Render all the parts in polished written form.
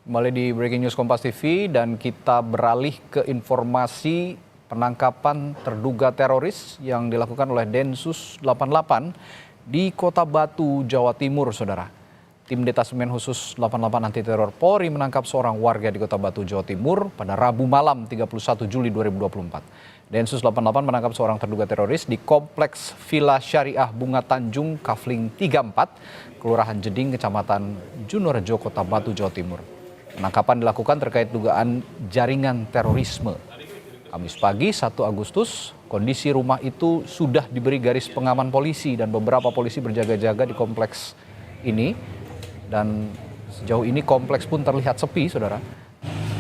Kembali di Breaking News Kompas TV dan kita beralih ke informasi penangkapan terduga teroris yang dilakukan oleh Densus 88 di Kota Batu, Jawa Timur, Saudara. Tim Detasemen Khusus 88 Anti Teror Polri menangkap seorang warga di Kota Batu, Jawa Timur pada Rabu malam 31 Juli 2024. Densus 88 menangkap seorang terduga teroris di Kompleks Villa Syariah Bunga Tanjung, Kafling 34, Kelurahan Jeding, Kecamatan Junorejo, Kota Batu, Jawa Timur. Penangkapan dilakukan terkait dugaan jaringan terorisme. Kamis pagi 1 Agustus, kondisi rumah itu sudah diberi garis pengaman polisi dan beberapa polisi berjaga-jaga di kompleks ini. Dan sejauh ini kompleks pun terlihat sepi, Saudara.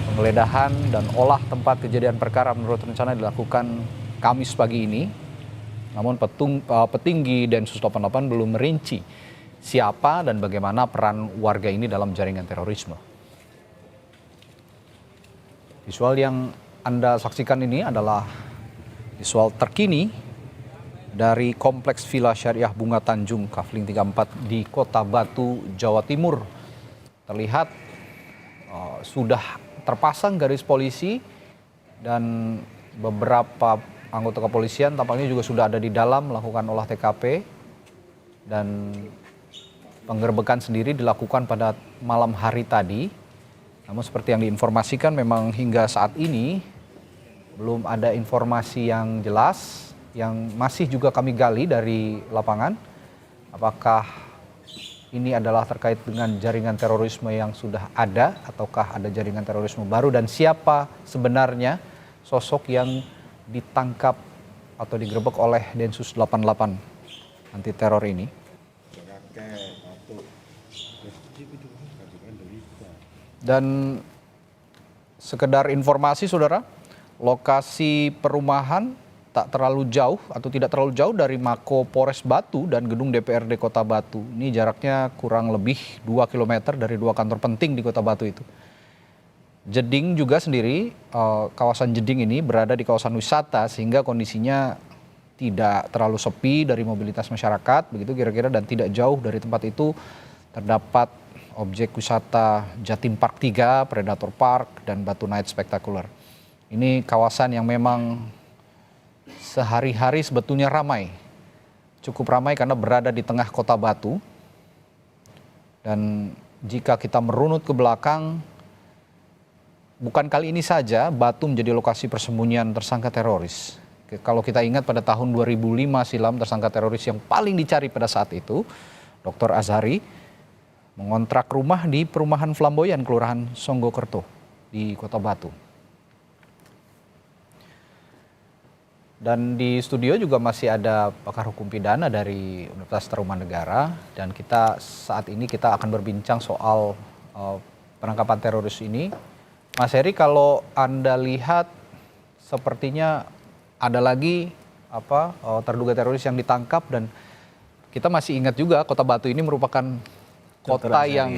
Penggeledahan dan olah tempat kejadian perkara menurut rencana dilakukan Kamis pagi ini. Namun petinggi Densus 88 belum merinci siapa dan bagaimana peran warga ini dalam jaringan terorisme. Visual yang Anda saksikan ini adalah visual terkini dari Kompleks Villa Syariah Bunga Tanjung, Kafling 34 di Kota Batu, Jawa Timur. Terlihat sudah terpasang garis polisi dan beberapa anggota kepolisian tampaknya juga sudah ada di dalam melakukan olah TKP. Dan penggerbekan sendiri dilakukan pada malam hari tadi. Namun seperti yang diinformasikan memang hingga saat ini belum ada informasi yang jelas yang masih juga kami gali dari lapangan. Apakah ini adalah terkait dengan jaringan terorisme yang sudah ada ataukah ada jaringan terorisme baru dan siapa sebenarnya sosok yang ditangkap atau digerebek oleh Densus 88 anti teror ini. Dan sekedar informasi Saudara, lokasi perumahan tak terlalu jauh atau tidak terlalu jauh dari Mako Polres Batu dan gedung DPRD Kota Batu. Ini jaraknya kurang lebih 2 km dari dua kantor penting di Kota Batu itu. Jeding juga sendiri, kawasan Jeding ini berada di kawasan wisata sehingga kondisinya tidak terlalu sepi dari mobilitas masyarakat begitu kira-kira, dan tidak jauh dari tempat itu terdapat objek wisata Jatim Park 3, Predator Park, dan Batu Night Spectacular. Ini kawasan yang memang sehari-hari sebetulnya ramai. Cukup ramai karena berada di tengah Kota Batu. Dan jika kita merunut ke belakang, bukan kali ini saja Batu menjadi lokasi persembunyian tersangka teroris. Kalau kita ingat pada tahun 2005 silam, tersangka teroris yang paling dicari pada saat itu, Dr. Azhari, mengontrak rumah di perumahan Flamboyan, Kelurahan Songgokerto di Kota Batu. Dan di studio juga masih ada pakar hukum pidana dari Universitas Tarumanegara, dan saat ini kita akan berbincang soal penangkapan teroris ini. Mas Heri, kalau Anda lihat sepertinya ada lagi terduga teroris yang ditangkap, dan kita masih ingat juga Kota Batu ini merupakan kota yang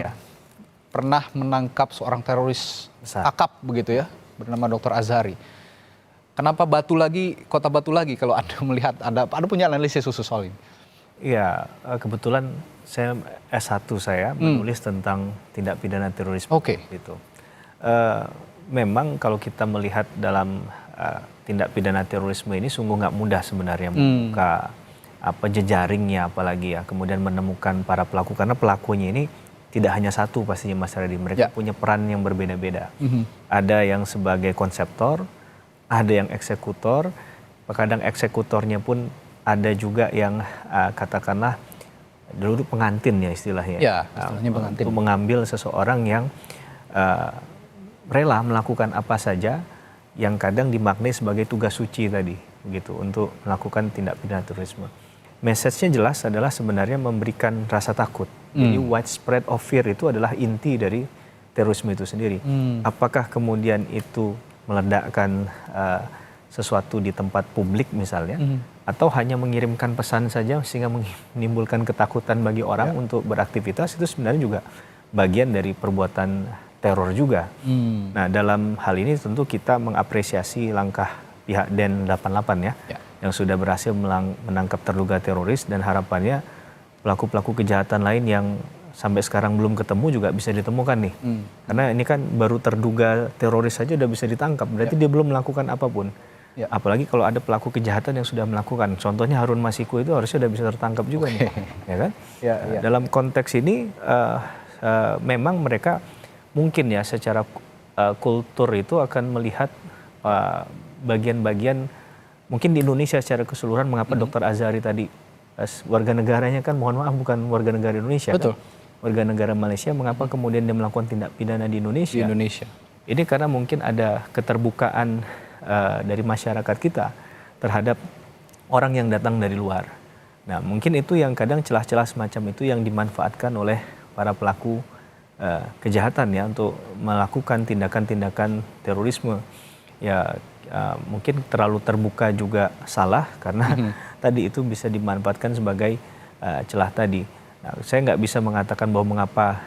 pernah menangkap seorang teroris akap begitu ya, bernama Dr. Azhari. Kenapa Kota Batu lagi kalau Anda melihat, Anda punya analisis khusus soal ini? Iya, kebetulan S1 saya menulis tentang tindak pidana terorisme. Gitu. Memang kalau kita melihat dalam tindak pidana terorisme ini sungguh nggak mudah sebenarnya membuka jejaringnya, apalagi ya kemudian menemukan para pelaku, karena pelakunya ini tidak hanya satu pastinya Mas Radhi, mereka punya peran yang berbeda-beda. Ada yang sebagai konseptor, ada yang eksekutor, kadang eksekutornya pun ada juga yang katakanlah dulu pengantin ya istilahnya. Istilahnya pengantin. Untuk mengambil seseorang yang rela melakukan apa saja yang kadang dimaknai sebagai tugas suci tadi, begitu, untuk melakukan tindak pidana terorisme. Message-nya jelas adalah sebenarnya memberikan rasa takut. Jadi widespread of fear itu adalah inti dari terorisme itu sendiri. Apakah kemudian itu meledakkan sesuatu di tempat publik misalnya, atau hanya mengirimkan pesan saja sehingga menimbulkan ketakutan bagi orang untuk beraktivitas, itu sebenarnya juga bagian dari perbuatan teror juga. Nah, dalam hal ini tentu kita mengapresiasi langkah pihak Den 88 yang sudah berhasil menangkap terduga teroris, dan harapannya pelaku-pelaku kejahatan lain yang sampai sekarang belum ketemu juga bisa ditemukan nih. Karena ini kan baru terduga teroris saja udah bisa ditangkap, berarti dia belum melakukan apapun. Apalagi kalau ada pelaku kejahatan yang sudah melakukan. Contohnya Harun Masiku itu harusnya sudah bisa tertangkap juga nih, ya kan? Dalam konteks ini memang mereka mungkin ya secara kultur itu akan melihat bagian-bagian mungkin di Indonesia secara keseluruhan mengapa Dr. Azhari tadi warga negaranya kan mohon maaf bukan warga negara Indonesia. Betul. Kan? Warga negara Malaysia mengapa kemudian dia melakukan tindak pidana di Indonesia? Di Indonesia. Ini karena mungkin ada keterbukaan dari masyarakat kita terhadap orang yang datang dari luar. Nah, mungkin itu yang kadang celah-celah semacam itu yang dimanfaatkan oleh para pelaku kejahatan ya untuk melakukan tindakan-tindakan terorisme. Ya mungkin terlalu terbuka juga salah karena tadi itu bisa dimanfaatkan sebagai celah tadi. Nah, saya nggak bisa mengatakan bahwa mengapa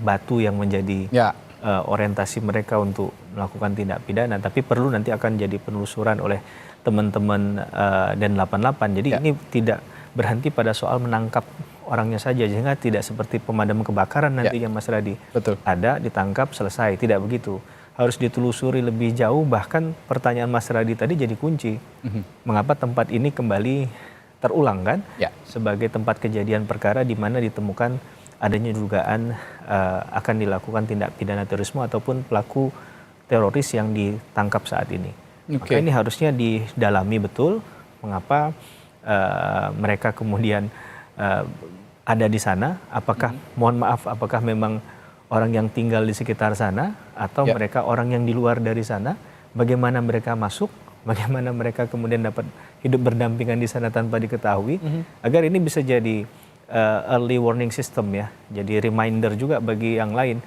batu yang menjadi orientasi mereka untuk melakukan tindak pidana, tapi perlu nanti akan jadi penelusuran oleh teman-teman Den88. Jadi ini tidak berhenti pada soal menangkap orangnya saja, sehingga tidak seperti pemadam kebakaran nantinya Mas Radi. Betul. Ada, ditangkap, selesai. Tidak begitu. Harus ditelusuri lebih jauh, bahkan pertanyaan Mas Radi tadi jadi kunci. Mengapa tempat ini kembali terulang kan? Sebagai tempat kejadian perkara di mana ditemukan adanya dugaan akan dilakukan tindak pidana terorisme ataupun pelaku teroris yang ditangkap saat ini. Maka ini harusnya didalami betul mengapa mereka kemudian ada di sana. Apakah mohon maaf, apakah memang orang yang tinggal di sekitar sana atau mereka orang yang di luar dari sana? Bagaimana mereka masuk? Bagaimana mereka kemudian dapat hidup berdampingan di sana tanpa diketahui? Agar ini bisa jadi early warning system ya, jadi reminder juga bagi yang lain,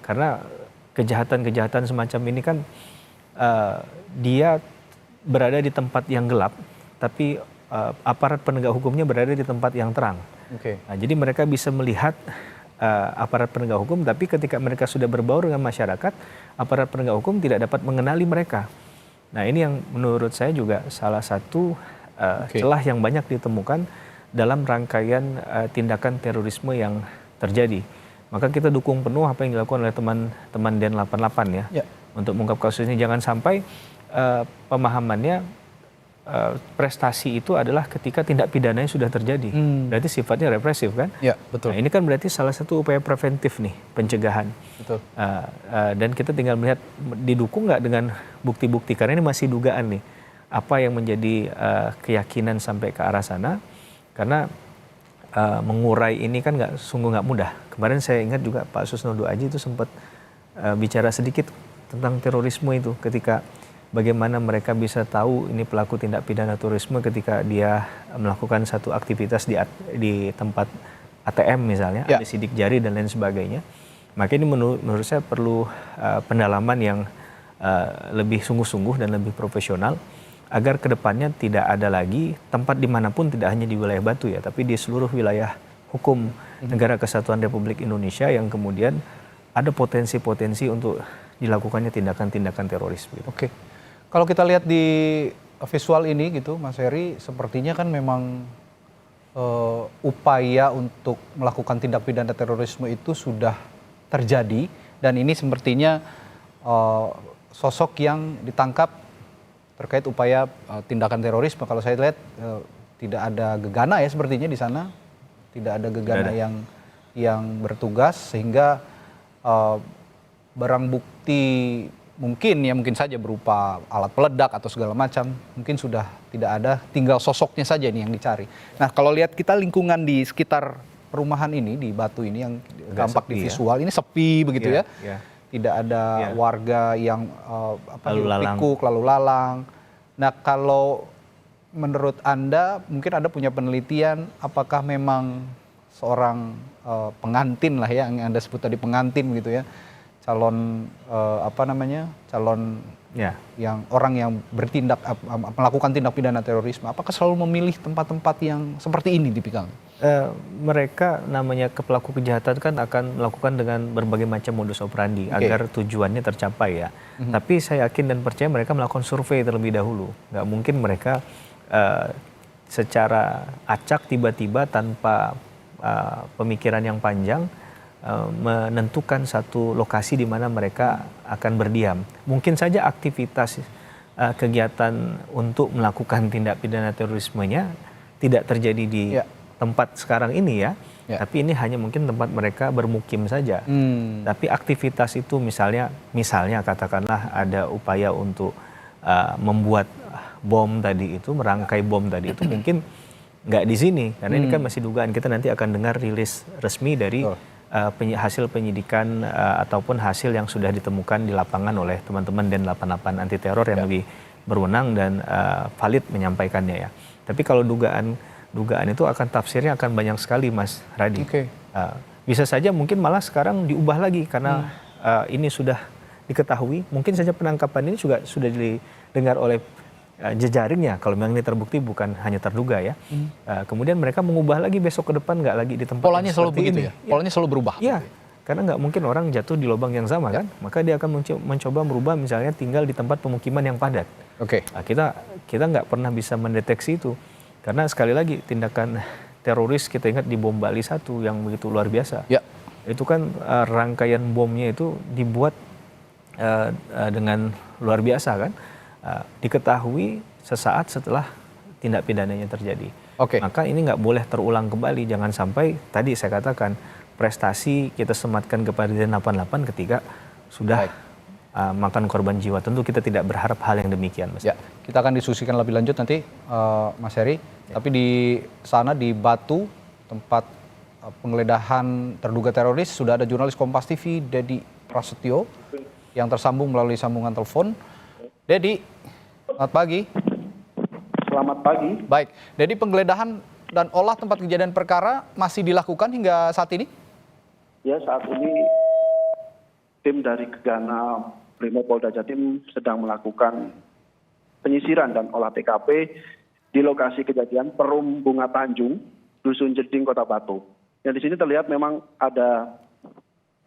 karena kejahatan-kejahatan semacam ini kan dia berada di tempat yang gelap, tapi aparat penegak hukumnya berada di tempat yang terang. Nah, jadi mereka bisa melihat aparat penegak hukum, tapi ketika mereka sudah berbaur dengan masyarakat, aparat penegak hukum tidak dapat mengenali mereka. Nah, ini yang menurut saya juga salah satu celah yang banyak ditemukan dalam rangkaian tindakan terorisme yang terjadi. Maka kita dukung penuh apa yang dilakukan oleh teman-teman Den88 ya, untuk mengungkap kasus ini. Jangan sampai pemahamannya prestasi itu adalah ketika tindak pidananya sudah terjadi. Berarti sifatnya represif kan? Ya, betul. Nah, ini kan berarti salah satu upaya preventif nih, pencegahan. Betul. Dan kita tinggal melihat didukung nggak dengan bukti-bukti, karena ini masih dugaan nih. Apa yang menjadi keyakinan sampai ke arah sana? Karena mengurai ini kan sungguh nggak mudah. Kemarin saya ingat juga Pak Susnodo Aji itu sempat bicara sedikit tentang terorisme itu, ketika bagaimana mereka bisa tahu ini pelaku tindak pidana terorisme ketika dia melakukan satu aktivitas di tempat ATM misalnya, ada sidik jari dan lain sebagainya. Maka ini menurut saya perlu pendalaman yang lebih sungguh-sungguh dan lebih profesional, agar kedepannya tidak ada lagi tempat dimanapun, tidak hanya di wilayah Batu ya, tapi di seluruh wilayah hukum Negara Kesatuan Republik Indonesia yang kemudian ada potensi-potensi untuk dilakukannya tindakan-tindakan teroris. Gitu. Kalau kita lihat di visual ini gitu, Mas Heri, sepertinya kan memang upaya untuk melakukan tindak pidana terorisme itu sudah terjadi, dan ini sepertinya sosok yang ditangkap terkait upaya tindakan terorisme. Kalau saya lihat tidak ada gegana ya sepertinya di sana, tidak ada gegana yang bertugas, sehingga barang bukti mungkin saja berupa alat peledak atau segala macam mungkin sudah tidak ada, tinggal sosoknya saja ini yang dicari. Nah, kalau lihat kita lingkungan di sekitar perumahan ini di Batu ini yang tampak di visual ini sepi begitu ya. Tidak ada warga yang pikuk lalu lalang. Nah, kalau menurut Anda mungkin Anda punya penelitian, apakah memang seorang pengantin lah ya, yang Anda sebut tadi pengantin gitu ya, calon calon yang orang yang bertindak melakukan tindak pidana terorisme, apakah selalu memilih tempat-tempat yang seperti ini dipikang? Mereka namanya pelaku kejahatan kan akan melakukan dengan berbagai macam modus operandi agar tujuannya tercapai ya. Tapi saya yakin dan percaya mereka melakukan survei terlebih dahulu. Nggak mungkin mereka secara acak tiba-tiba tanpa pemikiran yang panjang, menentukan satu lokasi di mana mereka akan berdiam. Mungkin saja aktivitas kegiatan untuk melakukan tindak pidana terorismenya tidak terjadi di tempat sekarang ini ya. Tapi ini hanya mungkin tempat mereka bermukim saja. Tapi aktivitas itu misalnya katakanlah ada upaya untuk membuat bom tadi itu, merangkai bom tadi itu mungkin nggak di sini. Karena ini kan masih dugaan, kita nanti akan dengar rilis resmi dari hasil penyidikan ataupun hasil yang sudah ditemukan di lapangan oleh teman-teman Densus 88 anti teror yang lebih berwenang dan valid menyampaikannya ya. Tapi kalau dugaan itu akan tafsirnya akan banyak sekali Mas Radi. Bisa saja mungkin malah sekarang diubah lagi karena ini sudah diketahui, mungkin saja penangkapan ini juga sudah didengar oleh jejaringnya kalau memang ini terbukti bukan hanya terduga ya. Kemudian mereka mengubah lagi besok ke depan nggak lagi di tempat polanya selalu begitu ya. Polanya selalu berubah. Iya. Karena nggak mungkin orang jatuh di lubang yang sama kan, maka dia akan mencoba merubah misalnya tinggal di tempat pemukiman yang padat. Nah, kita nggak pernah bisa mendeteksi itu. Karena sekali lagi tindakan teroris kita ingat di bom Bali 1 yang begitu luar biasa. Itu kan rangkaian bomnya itu dibuat dengan luar biasa kan. Diketahui sesaat setelah tindak pidananya terjadi. Maka ini nggak boleh terulang kembali. Jangan sampai tadi saya katakan prestasi kita sematkan kepada Densus 88 ketika sudah makan korban jiwa. Tentu kita tidak berharap hal yang demikian, Mas. Kita akan diskusikan lebih lanjut nanti, Mas Heri. Tapi di sana di Batu, tempat penggeledahan terduga teroris, sudah ada jurnalis Kompas TV, Dedi Prasetyo, yang tersambung melalui sambungan telepon. Dedi, selamat pagi. Selamat pagi. Baik, Dedi, penggeledahan dan olah tempat kejadian perkara masih dilakukan hingga saat ini? Ya, saat ini tim dari Gegana Brimopolda Jatim sedang melakukan penyisiran dan olah TKP di lokasi kejadian Perum Bunga Tanjung, Dusun Jeding, Kota Batu. Yang di sini terlihat memang ada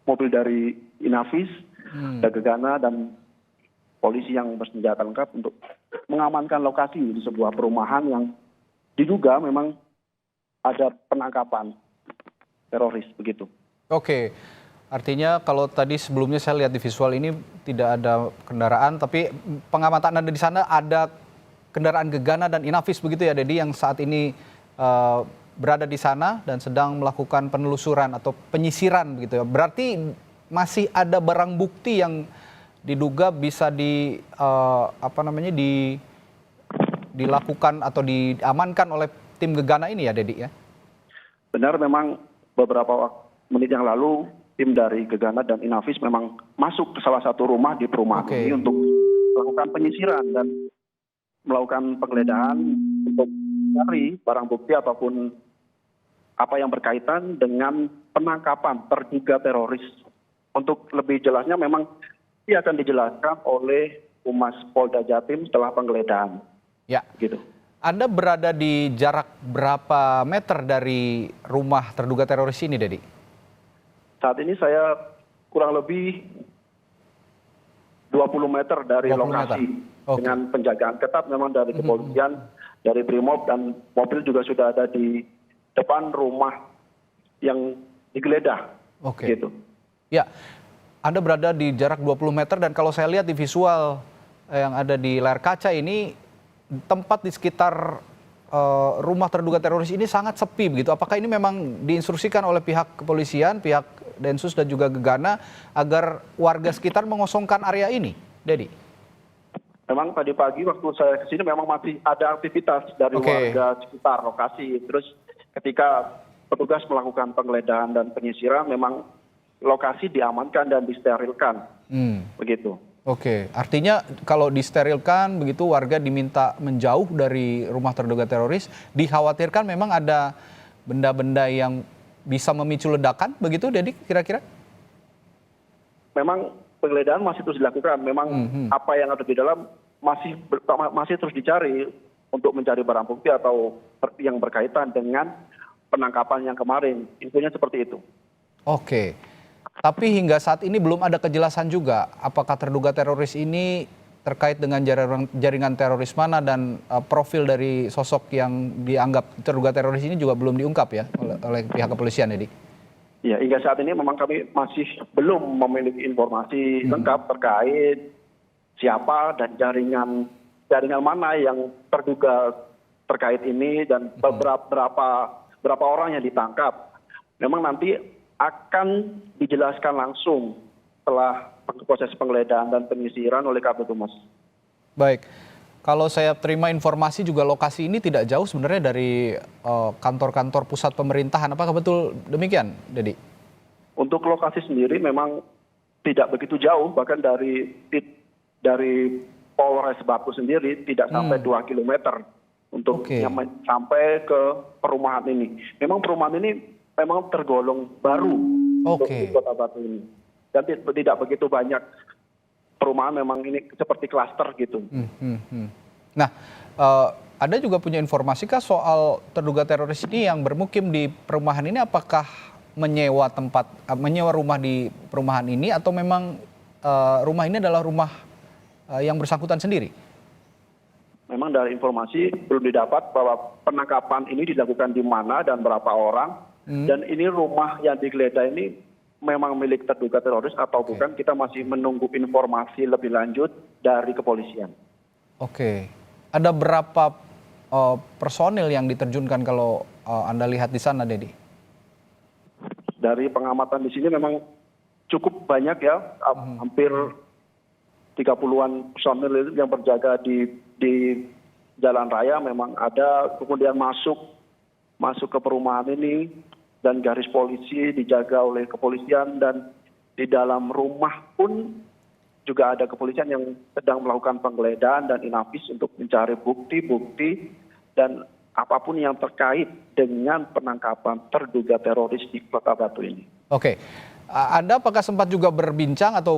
mobil dari Inavis, ada Gegana dan polisi yang bersenjata lengkap untuk mengamankan lokasi di sebuah perumahan yang diduga memang ada penangkapan teroris begitu. Artinya kalau tadi sebelumnya saya lihat di visual ini tidak ada kendaraan, tapi pengamatan Anda di sana ada kendaraan Gegana dan Inavis begitu ya, Dedi, yang saat ini berada di sana dan sedang melakukan penelusuran atau penyisiran begitu ya. Berarti masih ada barang bukti yang diduga bisa dilakukan atau diamankan oleh tim Gegana ini ya, Dedi ya? Benar, memang beberapa menit yang lalu tim dari Gegana dan Inavis memang masuk ke salah satu rumah di perumahan ini untuk melakukan penyisiran dan melakukan penggeledahan untuk mencari barang bukti ataupun apa yang berkaitan dengan penangkapan terduga teroris. Untuk lebih jelasnya memang ini akan dijelaskan oleh Humas Polda Jatim setelah penggeledahan. Gitu. Anda berada di jarak berapa meter dari rumah terduga teroris ini, Dedi? Saat ini saya kurang lebih 20 meter dari 20 lokasi meter. Dengan penjagaan ketat memang dari kepolisian, dari Brimob, dan mobil juga sudah ada di depan rumah yang digeledah. Gitu. Ya, Anda berada di jarak 20 meter dan kalau saya lihat di visual yang ada di layar kaca ini, tempat di sekitar rumah terduga teroris ini sangat sepi begitu. Apakah ini memang diinstruksikan oleh pihak kepolisian, pihak Densus dan juga Gegana agar warga sekitar mengosongkan area ini, Dedi? Memang tadi pagi waktu saya kesini memang masih ada aktivitas dari warga sekitar lokasi. Terus ketika petugas melakukan penggeledahan dan penyisiran, memang lokasi diamankan dan disterilkan. Begitu. Artinya kalau disterilkan begitu, warga diminta menjauh dari rumah terduga teroris, dikhawatirkan memang ada benda-benda yang bisa memicu ledakan, begitu, Dedi, kira-kira? Memang penggeledahan masih terus dilakukan. Memang apa yang ada di dalam masih terus dicari untuk mencari barang bukti atau yang berkaitan dengan penangkapan yang kemarin. Infonya seperti itu. Tapi hingga saat ini belum ada kejelasan juga apakah terduga teroris ini terkait dengan jaringan teroris mana dan profil dari sosok yang dianggap terduga teroris ini juga belum diungkap ya oleh pihak kepolisian, Dedi? Ya, hingga saat ini memang kami masih belum memiliki informasi lengkap terkait siapa dan jaringan mana yang terduga terkait ini dan berapa orang yang ditangkap. Memang nanti akan dijelaskan langsung setelah proses penggeledahan dan penyisiran oleh Kabid Humas. Baik, kalau saya terima informasi juga lokasi ini tidak jauh sebenarnya dari kantor-kantor pusat pemerintahan. Apakah betul demikian, Dedi? Untuk lokasi sendiri memang tidak begitu jauh, bahkan dari Polres Batu sendiri tidak sampai 2 km untuk sampai ke perumahan ini. Memang perumahan ini memang tergolong baru untuk di Kota Batu ini. Dan tidak begitu banyak perumahan, memang ini seperti klaster gitu. Nah, Anda juga punya informasi kah soal terduga teroris ini yang bermukim di perumahan ini, apakah menyewa rumah di perumahan ini atau memang rumah ini adalah rumah yang bersangkutan sendiri? Memang dari informasi belum didapat bahwa penangkapan ini dilakukan di mana dan berapa orang. Dan ini rumah yang digeledah ini memang milik terduga teroris atau bukan, kita masih menunggu informasi lebih lanjut dari kepolisian. Oke. Ada berapa personil yang diterjunkan kalau Anda lihat di sana, Dedi? Dari pengamatan di sini memang cukup banyak ya, hampir 30-an personil yang berjaga di jalan raya memang ada, kemudian masuk ke perumahan ini, dan garis polisi dijaga oleh kepolisian, dan di dalam rumah pun juga ada kepolisian yang sedang melakukan penggeledahan dan inafis untuk mencari bukti-bukti dan apapun yang terkait dengan penangkapan terduga teroris di Kota Batu ini. Oke, Anda apakah sempat juga berbincang atau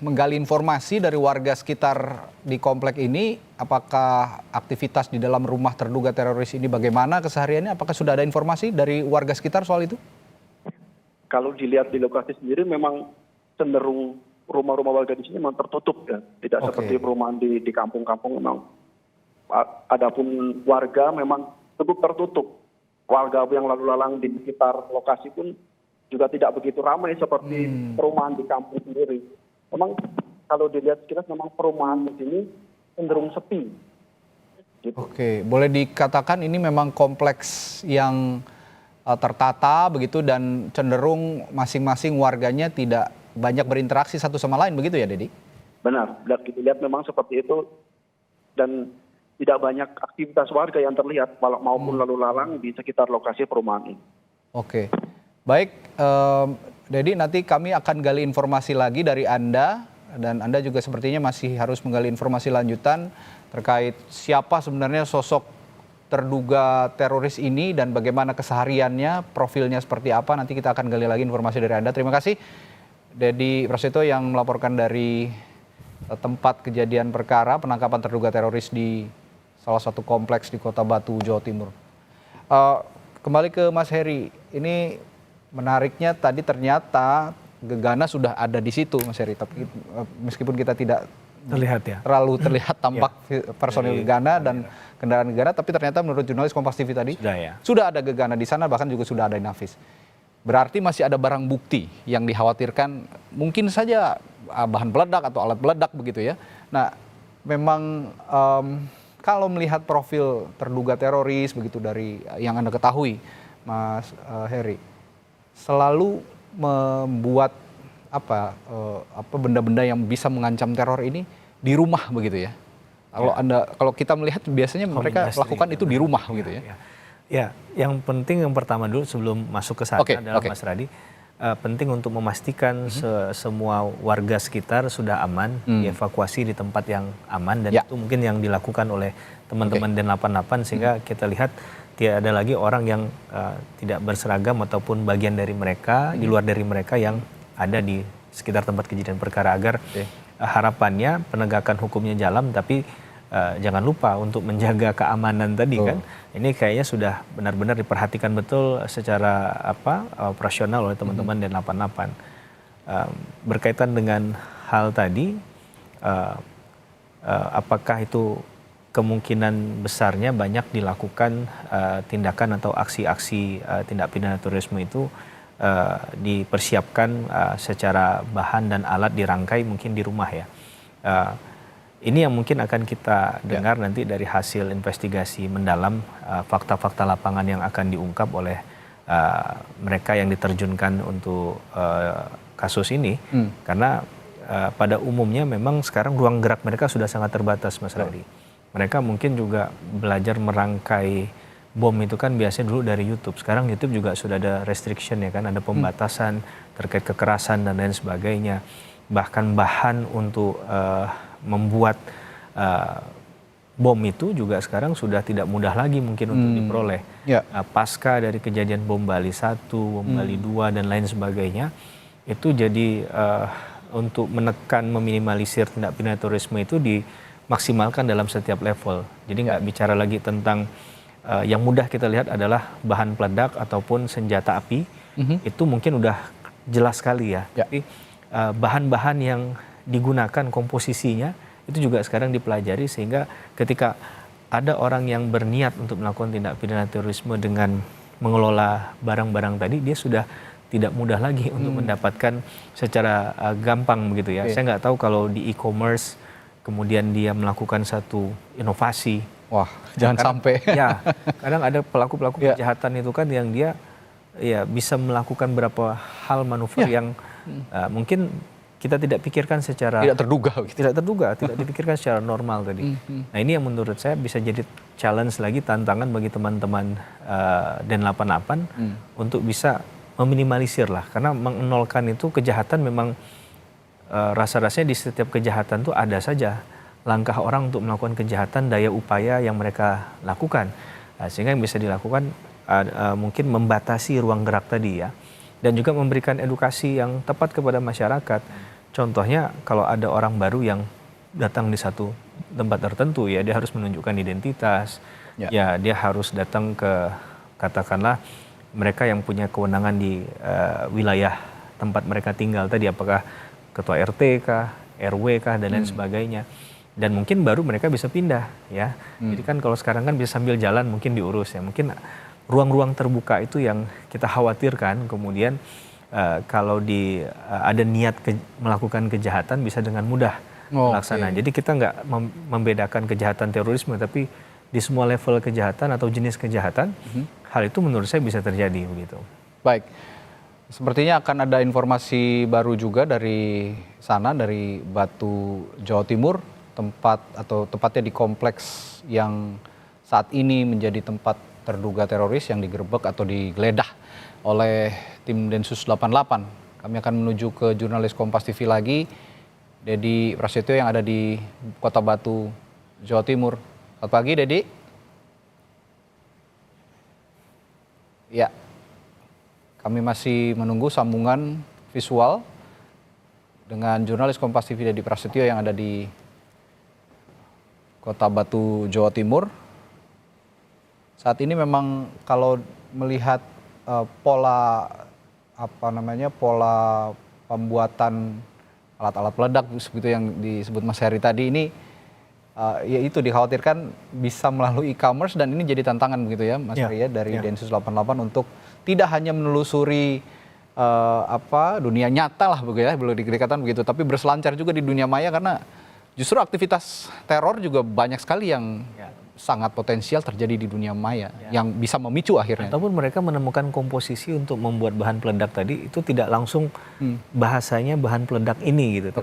menggali informasi dari warga sekitar di komplek ini? Apakah aktivitas di dalam rumah terduga teroris ini bagaimana kesehariannya? Apakah sudah ada informasi dari warga sekitar soal itu? Kalau dilihat di lokasi sendiri memang cenderung rumah-rumah warga di sini memang tertutup ya. Tidak seperti perumahan di kampung-kampung memang. Adapun warga memang cukup tertutup. Warga yang lalu lalang di sekitar lokasi pun juga tidak begitu ramai seperti perumahan di kampung sendiri. Memang kalau dilihat sekitar memang perumahan di sini cenderung sepi. Gitu. Oke, boleh dikatakan ini memang kompleks yang tertata begitu dan cenderung masing-masing warganya tidak banyak berinteraksi satu sama lain begitu ya, Dedi? Benar, dilihat memang seperti itu dan tidak banyak aktivitas warga yang terlihat maupun lalu lalang di sekitar lokasi perumahan ini. Oke. Baik, Dedi, nanti kami akan gali informasi lagi dari Anda, dan Anda juga sepertinya masih harus menggali informasi lanjutan terkait siapa sebenarnya sosok terduga teroris ini dan bagaimana kesehariannya, profilnya seperti apa. Nanti kita akan gali lagi informasi dari Anda. Terima kasih, Dedi Prasetyo yang melaporkan dari tempat kejadian perkara penangkapan terduga teroris di salah satu kompleks di Kota Batu, Jawa Timur. Kembali ke Mas Heri, ini menariknya tadi ternyata Gegana sudah ada di situ, Mas Heri. Tapi meskipun kita tidak terlalu terlihat tampak personil Gegana dan kendaraan Gegana, tapi ternyata menurut jurnalis Kompas TV tadi sudah ada Gegana di sana, bahkan juga sudah ada Inafis. Berarti masih ada barang bukti yang dikhawatirkan mungkin saja bahan peledak atau alat peledak begitu ya. Nah, memang kalau melihat profil terduga teroris begitu dari yang Anda ketahui, Mas Heri, selalu membuat benda-benda yang bisa mengancam teror ini di rumah begitu ya. Kalau kita melihat biasanya mereka lakukan itu di rumah begitu ya. Ya, yang penting yang pertama dulu sebelum masuk ke sana adalah Mas Radi, penting untuk memastikan semua warga sekitar sudah aman, dievakuasi di tempat yang aman, dan itu mungkin yang dilakukan oleh teman-teman D88 sehingga kita lihat tidak ada lagi orang yang tidak berseragam ataupun bagian dari mereka, di luar dari mereka yang ada di sekitar tempat kejadian perkara, agar harapannya penegakan hukumnya jalan, tapi jangan lupa untuk menjaga keamanan tadi kan. Ini kayaknya sudah benar-benar diperhatikan betul secara operasional oleh teman-teman D88. Berkaitan dengan hal tadi, apakah itu kemungkinan besarnya banyak dilakukan tindakan atau aksi-aksi tindak pidana terorisme itu dipersiapkan secara bahan dan alat dirangkai mungkin di rumah ya. Ini yang mungkin akan kita dengar nanti dari hasil investigasi mendalam, fakta-fakta lapangan yang akan diungkap oleh mereka yang diterjunkan untuk kasus ini. Karena pada umumnya memang sekarang ruang gerak mereka sudah sangat terbatas, Mas Radi. Mereka mungkin juga belajar merangkai bom itu kan biasanya dulu dari YouTube. Sekarang YouTube juga sudah ada restriction ya kan, ada pembatasan terkait kekerasan dan lain sebagainya. Bahkan bahan untuk membuat bom itu juga sekarang sudah tidak mudah lagi mungkin untuk diperoleh. Pasca dari kejadian bom Bali 1, bom Bali 2 dan lain sebagainya, itu jadi untuk menekan, meminimalisir tindak pidana terorisme itu dimaksimalkan dalam setiap level. Jadi nggak bicara lagi tentang yang mudah kita lihat adalah bahan peledak ataupun senjata api, itu mungkin udah jelas sekali ya. Tapi bahan-bahan yang digunakan komposisinya itu juga sekarang dipelajari, sehingga ketika ada orang yang berniat untuk melakukan tindak pidana terorisme dengan mengelola barang-barang tadi, dia sudah tidak mudah lagi untuk mendapatkan secara gampang begitu ya. Saya nggak tahu kalau di e-commerce kemudian dia melakukan satu inovasi. Wah, jangan sampai. Ya, kadang ada pelaku-pelaku kejahatan itu kan yang dia ya bisa melakukan beberapa hal manuver yang mungkin kita tidak pikirkan secara tidak terduga gitu. Tidak dipikirkan secara normal tadi. Nah, ini yang menurut saya bisa jadi challenge lagi, tantangan bagi teman-teman Den88 untuk bisa meminimalisir lah, karena mengnolkan itu kejahatan memang rasa-rasanya di setiap kejahatan tuh ada saja langkah orang untuk melakukan kejahatan, daya upaya yang mereka lakukan. Sehingga yang bisa dilakukan mungkin membatasi ruang gerak tadi ya, dan juga memberikan edukasi yang tepat kepada masyarakat. Contohnya kalau ada orang baru yang datang di satu tempat tertentu ya, dia harus menunjukkan identitas, ya dia harus datang ke katakanlah mereka yang punya kewenangan di wilayah tempat mereka tinggal tadi, apakah ketua RT kah, RW kah dan lain sebagainya. Dan mungkin baru mereka bisa pindah ya. Jadi kan kalau sekarang kan bisa sambil jalan mungkin diurus ya. Mungkin ruang-ruang terbuka itu yang kita khawatirkan kemudian kalau ada niat melakukan kejahatan bisa dengan mudah melaksanakan. Jadi kita nggak membedakan kejahatan terorisme, tapi di semua level kejahatan atau jenis kejahatan, hal itu menurut saya bisa terjadi begitu. Baik, sepertinya akan ada informasi baru juga dari sana, dari Batu, Jawa Timur, tepatnya di kompleks yang saat ini menjadi tempat terduga teroris yang digerebek atau digeledah oleh tim Densus 88. Kami akan menuju ke jurnalis Kompas TV lagi, Dedi Prasetyo yang ada di Kota Batu, Jawa Timur. Selamat pagi, Dedi. Ya, kami masih menunggu sambungan visual dengan jurnalis Kompas TV Dedi Prasetyo yang ada di Kota Batu, Jawa Timur. Saat ini memang kalau melihat pola pembuatan alat-alat peledak seperti yang disebut Mas Heri tadi ini, ya itu dikhawatirkan bisa melalui e-commerce, dan ini jadi tantangan begitu ya Mas Heri ya, dari Densus 88 untuk tidak hanya menelusuri dunia nyata lah begitu ya, belum dikatakan begitu, tapi berselancar juga di dunia maya, karena justru aktivitas teror juga banyak sekali yang sangat potensial terjadi di dunia maya yang bisa memicu akhirnya. Ataupun mereka menemukan komposisi untuk membuat bahan peledak tadi itu tidak langsung bahasanya bahan peledak ini gitu.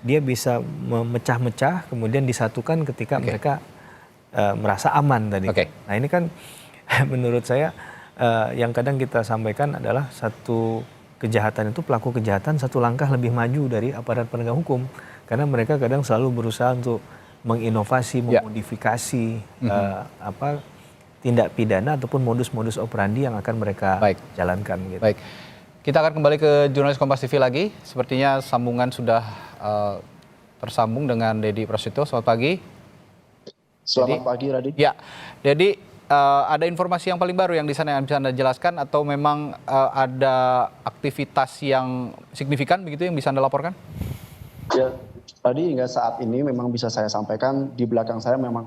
Dia bisa memecah-mecah kemudian disatukan ketika mereka merasa aman tadi. Nah ini kan menurut saya yang kadang kita sampaikan adalah satu kejahatan itu, pelaku kejahatan satu langkah lebih maju dari aparat penegak hukum, karena mereka kadang selalu berusaha untuk menginovasi, memodifikasi tindak pidana ataupun modus-modus operandi yang akan mereka jalankan. Gitu. Baik, kita akan kembali ke jurnalis Kompas TV lagi. Sepertinya sambungan sudah tersambung dengan Dedi Prasetyo. Selamat pagi. Selamat pagi, Radit. Ya, jadi ada informasi yang paling baru yang di sana yang bisa Anda jelaskan, atau memang ada aktivitas yang signifikan begitu yang bisa Anda laporkan? Ya, Tadi hingga saat ini memang bisa saya sampaikan di belakang saya memang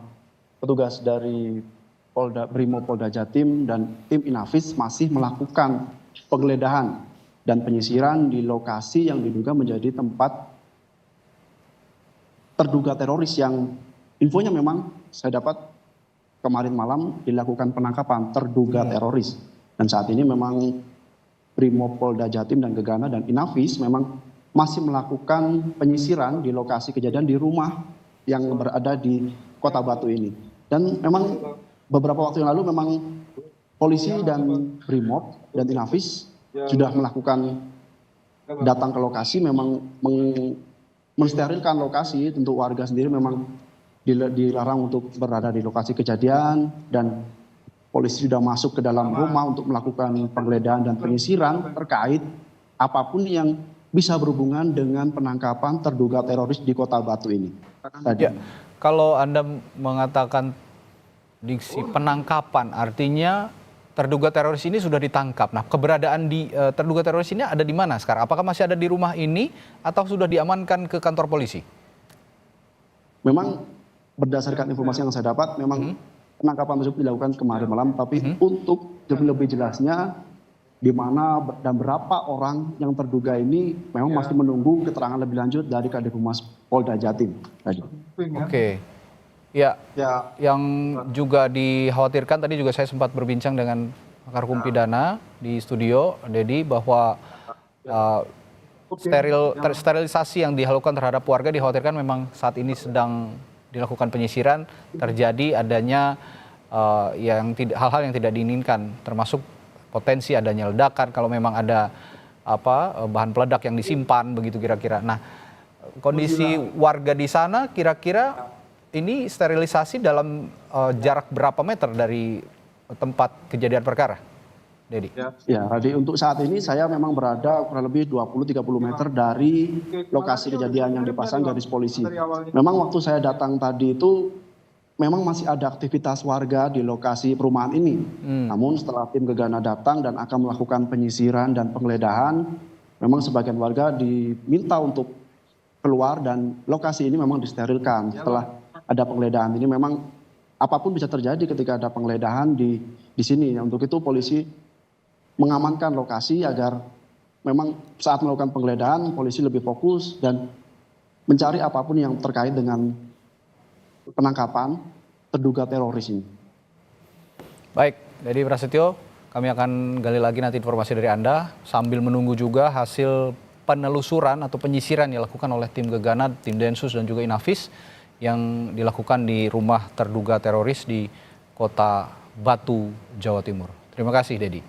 petugas dari Brimo Polda Jatim dan tim Inavis masih melakukan penggeledahan dan penyisiran di lokasi yang diduga menjadi tempat terduga teroris yang infonya memang saya dapat kemarin malam dilakukan penangkapan terduga teroris. Dan saat ini memang Brimo Polda Jatim dan Gegana dan Inavis memang masih melakukan penyisiran di lokasi kejadian di rumah yang berada di Kota Batu ini. Dan memang beberapa waktu yang lalu memang polisi dan Brimob dan Inavis sudah melakukan datang ke lokasi, memang mensterilkan lokasi. Tentu warga sendiri memang dilarang untuk berada di lokasi kejadian, dan polisi sudah masuk ke dalam rumah untuk melakukan penggeledahan dan penyisiran terkait apapun yang bisa berhubungan dengan penangkapan terduga teroris di Kota Batu ini. Ya, kalau Anda mengatakan diksi penangkapan, artinya terduga teroris ini sudah ditangkap. Nah, keberadaan di terduga teroris ini ada di mana sekarang? Apakah masih ada di rumah ini atau sudah diamankan ke kantor polisi? Memang berdasarkan informasi yang saya dapat, memang penangkapan tersebut dilakukan kemarin malam, tapi untuk lebih jelasnya di mana dan berapa orang yang terduga ini memang masih menunggu keterangan lebih lanjut dari Kadif Humas Polda Jatim tadi. Oke. Ya, yang juga dikhawatirkan tadi juga saya sempat berbincang dengan pakar hukum pidana di studio, Dedi, bahwa sterilisasi yang dilakukan terhadap warga dikhawatirkan memang saat ini sedang dilakukan penyisiran, terjadi adanya hal-hal yang tidak diinginkan, termasuk potensi adanya ledakan kalau memang ada bahan peledak yang disimpan begitu kira-kira. Nah, kondisi warga di sana kira-kira ini sterilisasi dalam jarak berapa meter dari tempat kejadian perkara, Dedi? Ya, Radi, untuk saat ini saya memang berada kurang lebih 20-30 meter dari lokasi kejadian yang dipasang garis polisi. Memang waktu saya datang tadi itu memang masih ada aktivitas warga di lokasi perumahan ini. Namun setelah tim Gegana datang dan akan melakukan penyisiran dan penggeledahan, memang sebagian warga diminta untuk keluar dan lokasi ini memang disterilkan. Setelah ada penggeledahan ini memang apapun bisa terjadi ketika ada penggeledahan di sini. Untuk itu polisi mengamankan lokasi agar memang saat melakukan penggeledahan polisi lebih fokus dan mencari apapun yang terkait dengan penangkapan terduga teroris ini. Baik, Dedi Prasetyo, kami akan gali lagi nanti informasi dari Anda sambil menunggu juga hasil penelusuran atau penyisiran yang dilakukan oleh tim Gegana, tim Densus dan juga Inavis yang dilakukan di rumah terduga teroris di Kota Batu, Jawa Timur. Terima kasih, Dedi.